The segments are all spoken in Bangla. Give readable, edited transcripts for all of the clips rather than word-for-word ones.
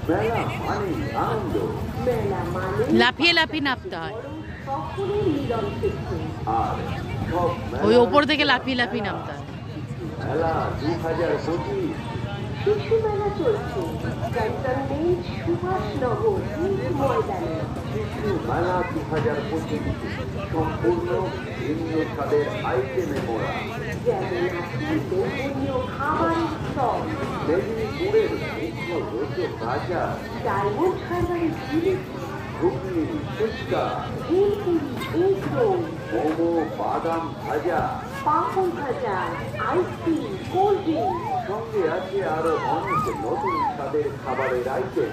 মেলা মানে আনন্দ। মেলা মানে লাফিয়ে লাফিয়ে নামতে হয়, সকলের মিলন ক্ষেত্র। আর সব ওই ওপর থেকে লাফিয়ে লাফিয়ে নামতে হয়। মেলা 2025 শিশু মেলা চলছে ক্যান্টনমেন্ট সুভাষনগর ময়দানে। শিশু মেলা 2025 সম্পূর্ণ ভিন্ন স্বাদের আইটেমে মোড়া। যেমন আছে লোভনীয় খাবারের স্টল, মেদিনীপুরের মুখ্য রোচক ভাজা, ডায়মন্ড হারবারের জিলিপি, ঘুগনি, ফুচকা, ভেলপুরি, এগরোল, মোমো, বাদাম ভাজা, পাঁপড় ভাজা, আইসক্রিম, কোল্ড ড্রিঙ্ক, সঙ্গে আছে আরো অনেক নতুন স্বাদের খাবারের আইটেম।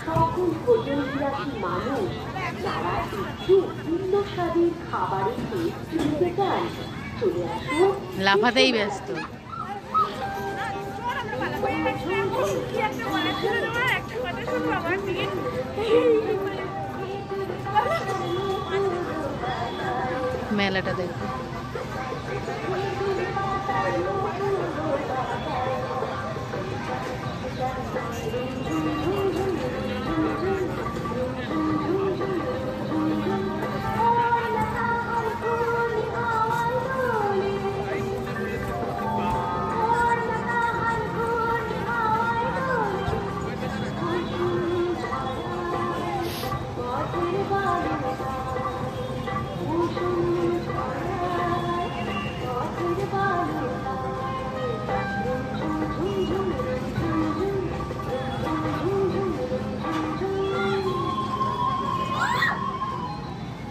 সকল ভোজন বিলাসী মানুষ যারা একটু ভিন্ন স্বাদের খাবারের টেস্ট নিতে চান, চলে আসুন। লাফাতেই ব্যস্ত। মেলাটা দেখো।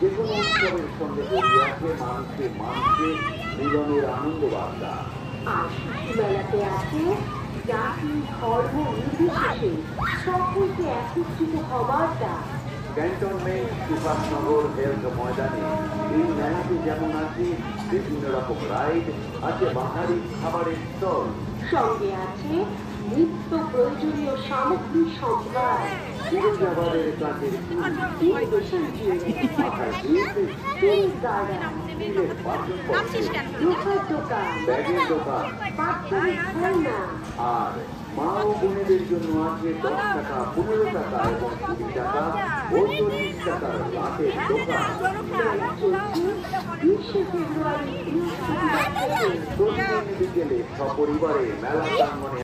যে কোনো উৎসবের সঙ্গে জড়িয়ে আছে মানুষের মিলনের আনন্দ বার্তা। আর শিশু মেলাতে আছে জাতি ধর্ম নির্বিশেষে সকলকে একত্রিত হবার ডাক। ক্যান্টনমেন্ট সুভাষনগর হেলথ ময়দানে এই মেলাতে যেমন আছে বিভিন্ন রকম রাইড, আছে বাঙালি খাবারের স্টল, সঙ্গে আছে নিত্য প্রয়োজনীয় সামগ্রী সম্ভার, ফিরোজাবাদের কাজের ইরিগেশন জুয়েলারি, মাথায় দিয়েছে টেনিস গার্ডেন, স্টিলের বাসনপত্র, লোহার দোকান, ব্যাগের দোকান, বাচ্চাদের খেলনা, আর মা ও বোনেদের জন্য আছে 10 টাকা, 15 টাকা এবং 20 টাকা ও 40 টাকার লাটের দোকান। মেলা চলছে 20 ফেব্রুয়ারি বৃহস্পতিবার থেকে। প্রতিদিন বিকেলে সপরিবারে মেলা প্রাঙ্গণে